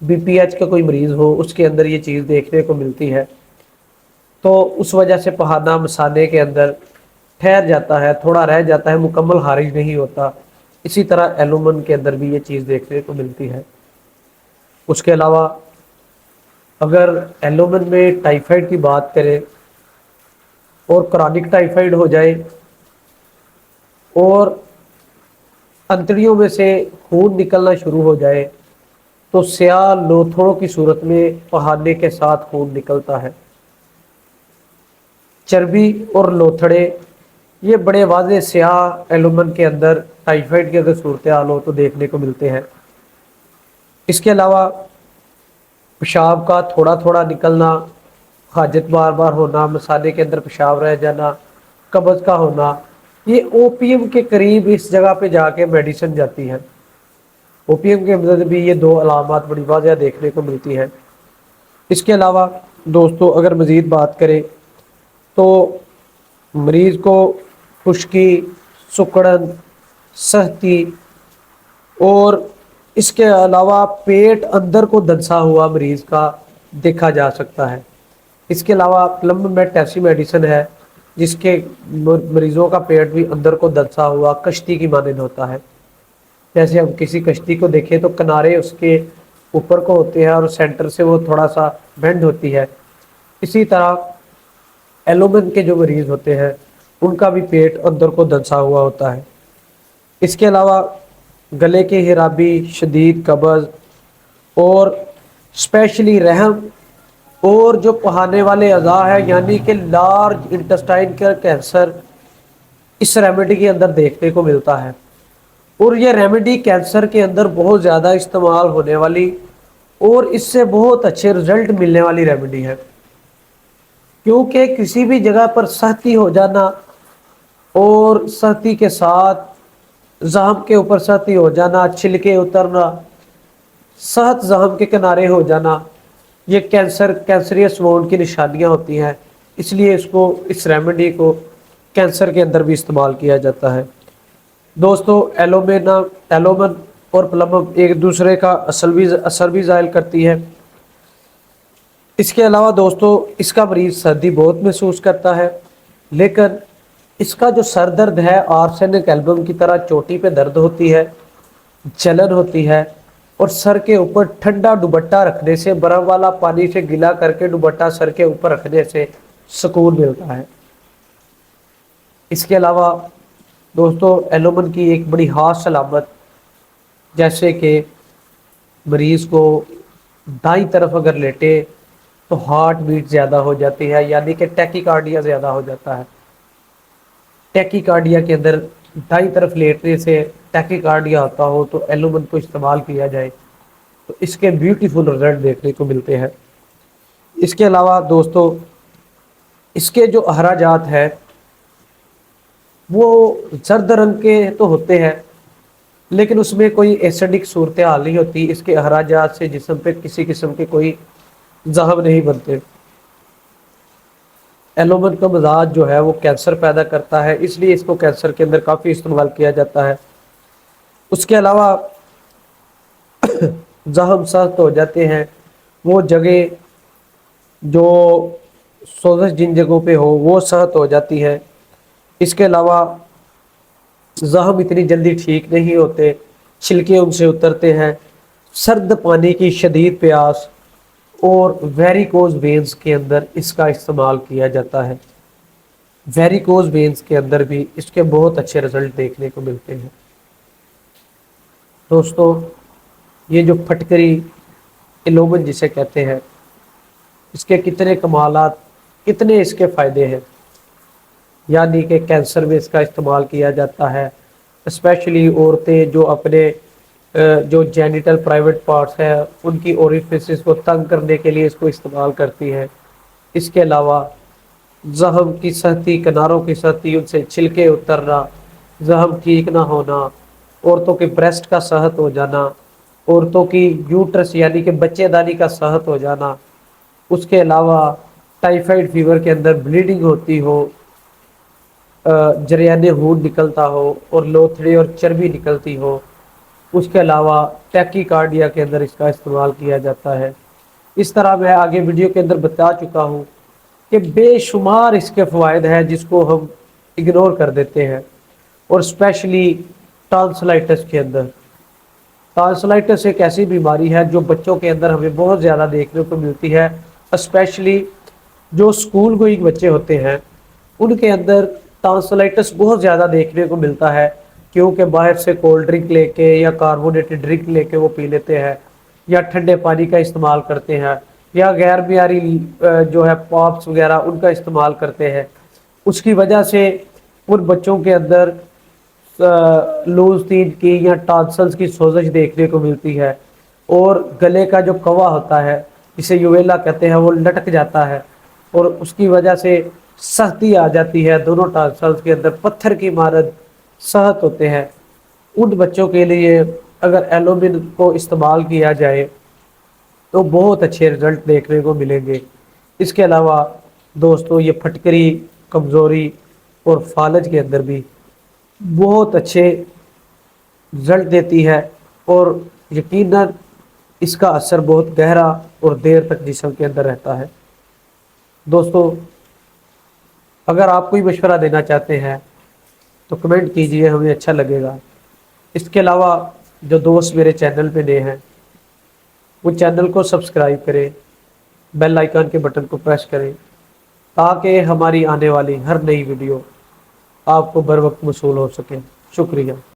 B P H کا کوئی مریض ہو اس کے اندر یہ چیز دیکھنے کو ملتی ہے، تو اس وجہ سے پہاڑا مثانے کے اندر ٹھہر جاتا ہے، تھوڑا رہ جاتا ہے، مکمل خارج نہیں ہوتا۔ اسی طرح ایلومن کے اندر بھی یہ چیز دیکھنے کو ملتی ہے۔ اس کے علاوہ اگر ایلومن میں ٹائیفائڈ کی بات کریں اور کرونک ٹائیفائڈ ہو جائے اور انتڑیوں میں سے خون نکلنا شروع ہو جائے تو سیاہ لوتھڑوں کی صورت میں پہاڑے کے ساتھ خون نکلتا ہے۔ چربی اور لوتھڑے یہ بڑے واضح سیاہ ایلومن کے اندر ٹائیفائڈ کی اگر صورتحال ہو تو دیکھنے کو ملتے ہیں۔ اس کے علاوہ پیشاب کا تھوڑا تھوڑا نکلنا، حاجت بار بار ہونا، مثانے کے اندر پیشاب رہ جانا، قبض کا ہونا، یہ او پی ایم کے قریب اس جگہ پہ جا کے میڈیسن جاتی ہے۔ او پی ایم کے اندر بھی یہ دو علامات بڑی واضح دیکھنے کو ملتی ہیں۔ اس کے علاوہ دوستو اگر مزید بات کریں تو مریض کو خشکی، سکڑن، سختی اور اس کے علاوہ پیٹ اندر کو دنسا ہوا مریض کا دیکھا جا سکتا ہے۔ اس کے علاوہ پلم میٹ ایسی میڈیسن ہے جس کے مریضوں کا پیٹ بھی اندر کو دنسا ہوا کشتی کی مانند ہوتا ہے۔ جیسے ہم کسی کشتی کو دیکھیں تو کنارے اس کے اوپر کو ہوتے ہیں اور سینٹر سے وہ تھوڑا سا بینڈ ہوتی ہے، اسی طرح ایلومن کے جو مریض ہوتے ہیں ان کا بھی پیٹ اندر کو دنسا ہوا ہوتا ہے۔ اس کے علاوہ گلے کے خرابی، شدید قبض اور اسپیشلی رحم اور جو پہانے والے اعضاء ہیں یعنی کہ لارج انٹسٹائن کا کینسر اس ریمیڈی کے اندر دیکھنے کو ملتا ہے۔ اور یہ ریمیڈی کینسر کے اندر بہت زیادہ استعمال ہونے والی اور اس سے بہت اچھے رزلٹ ملنے والی ریمیڈی ہے، کیونکہ کسی بھی جگہ پر سختی ہو جانا اور سختی کے ساتھ زخم کے اوپر سختی ہو جانا، چھلکے اترنا، سخت زخم کے کنارے ہو جانا، یہ کینسریس وونڈ کی نشانیاں ہوتی ہیں۔ اس لیے اس ریمیڈی کو کینسر کے اندر بھی استعمال کیا جاتا ہے۔ دوستو ایلومن اور پلمم ایک دوسرے کا اثر بھی ظاہر کرتی ہے۔ اس کے علاوہ دوستو اس کا مریض سردی بہت محسوس کرتا ہے، لیکن اس کا جو سر درد ہے آرسینک ایلبم کی طرح چوٹی پہ درد ہوتی ہے، جلن ہوتی ہے اور سر کے اوپر ٹھنڈا دوپٹہ رکھنے سے، برف والا پانی سے گلا کر کے دوپٹہ سر کے اوپر رکھنے سے سکون ملتا ہے۔ اس کے علاوہ دوستو ایلومن کی ایک بڑی خاص علامت جیسے کہ مریض کو دائیں طرف اگر لیٹے تو ہارٹ بیٹ زیادہ ہو جاتی ہے، یعنی کہ ٹیکی کارڈیا زیادہ ہو جاتا ہے۔ ٹیکی کارڈیا کے اندر دائیں طرف لیٹنے سے ٹیکی کارڈیا ہوتا ہو تو ایلومن کو استعمال کیا جائے تو اس کے بیوٹیفل رزلٹ دیکھنے کو ملتے ہیں۔ اس کے علاوہ دوستو اس کے جو اخراجات ہیں وہ زرد رنگ کے تو ہوتے ہیں لیکن اس میں کوئی ایسیڈک صورتحال نہیں ہوتی، اس کے اخراجات سے جسم پہ کسی قسم کے کوئی زخم نہیں بنتے۔ ایلومن کا مزاج جو ہے وہ کینسر پیدا کرتا ہے، اس لیے اس کو کینسر کے اندر کافی استعمال کیا جاتا ہے۔ اس کے علاوہ زخم سخت ہو جاتے ہیں، وہ جگہ جو سوزش جن جگہوں پہ ہو وہ سخت ہو جاتی ہے۔ اس کے علاوہ زخم اتنی جلدی ٹھیک نہیں ہوتے، چھلکے ان سے اترتے ہیں، سرد پانی کی شدید پیاس اور ویریکوز وینز کے اندر اس کا استعمال کیا جاتا ہے۔ ویریکوز وینز کے اندر بھی اس کے بہت اچھے رزلٹ دیکھنے کو ملتے ہیں۔ دوستو یہ جو پھٹکری ایلومن جسے کہتے ہیں، اس کے کتنے کمالات، کتنے اس کے فائدے ہیں، یعنی کہ کینسر میں اس کا استعمال کیا جاتا ہے، اسپیشلی عورتیں جو اپنے جو جینیٹل پرائیویٹ پارٹس ہیں ان کی اوریفسز کو تنگ کرنے کے لیے اس کو استعمال کرتی ہے۔ اس کے علاوہ زخم کی سختی، کناروں کی سختی، ان سے چھلکے اترنا، زخم ٹھیک نہ ہونا، عورتوں کے بریسٹ کا سخت ہو جانا، عورتوں کی یوٹرس یعنی کہ بچے دانی کا سخت ہو جانا، اس کے علاوہ ٹائیفائڈ فیور کے اندر بلیڈنگ ہوتی ہو، جریان خون نکلتا ہو اور لوتھڑی اور چربی نکلتی ہو، اس کے علاوہ ٹیکی کارڈیا کے اندر اس کا استعمال کیا جاتا ہے۔ اس طرح میں آگے ویڈیو کے اندر بتا چکا ہوں کہ بے شمار اس کے فوائد ہیں جس کو ہم اگنور کر دیتے ہیں، اور اسپیشلی ٹانسلائٹس کے اندر۔ ٹانسلائٹس ایک ایسی بیماری ہے جو بچوں کے اندر ہمیں بہت زیادہ دیکھنے کو ملتی ہے، اسپیشلی جو سکول گوئنگ بچے ہوتے ہیں ان کے اندر ٹانسلائٹس بہت زیادہ دیکھنے کو ملتا ہے، کیونکہ باہر سے کولڈ ڈرنک لے کے یا کاربونیٹڈ ڈرنک لے کے وہ پی لیتے ہیں، یا ٹھنڈے پانی کا استعمال کرتے ہیں، یا غیر معیاری جو ہے پاپس وغیرہ ان کا استعمال کرتے ہیں۔ اس کی وجہ سے ان بچوں کے اندر لوز تین کی یا ٹانسلز کی سوزش دیکھنے کو ملتی ہے، اور گلے کا جو کوا ہوتا ہے جسے یویلا کہتے ہیں وہ لٹک جاتا ہے، اور اس کی وجہ سے سختی آ جاتی ہے دونوں ٹانسلز کے اندر، پتھر کی مانند سخت ہوتے ہیں۔ ان بچوں کے لیے اگر ایلومین کو استعمال کیا جائے تو بہت اچھے رزلٹ دیکھنے کو ملیں گے۔ اس کے علاوہ دوستو یہ پھٹکری، کمزوری اور فالج کے اندر بھی بہت اچھے رزلٹ دیتی ہے، اور یقیناً اس کا اثر بہت گہرا اور دیر تک جسم کے اندر رہتا ہے۔ دوستو اگر آپ کوئی مشورہ دینا چاہتے ہیں تو کمنٹ کیجئے، ہمیں اچھا لگے گا۔ اس کے علاوہ جو دوست میرے چینل پہ نئے ہیں وہ چینل کو سبسکرائب کریں، بیل آئیکن کے بٹن کو پریس کریں تاکہ ہماری آنے والی ہر نئی ویڈیو آپ کو بر وقت موصول ہو سکے۔ شکریہ۔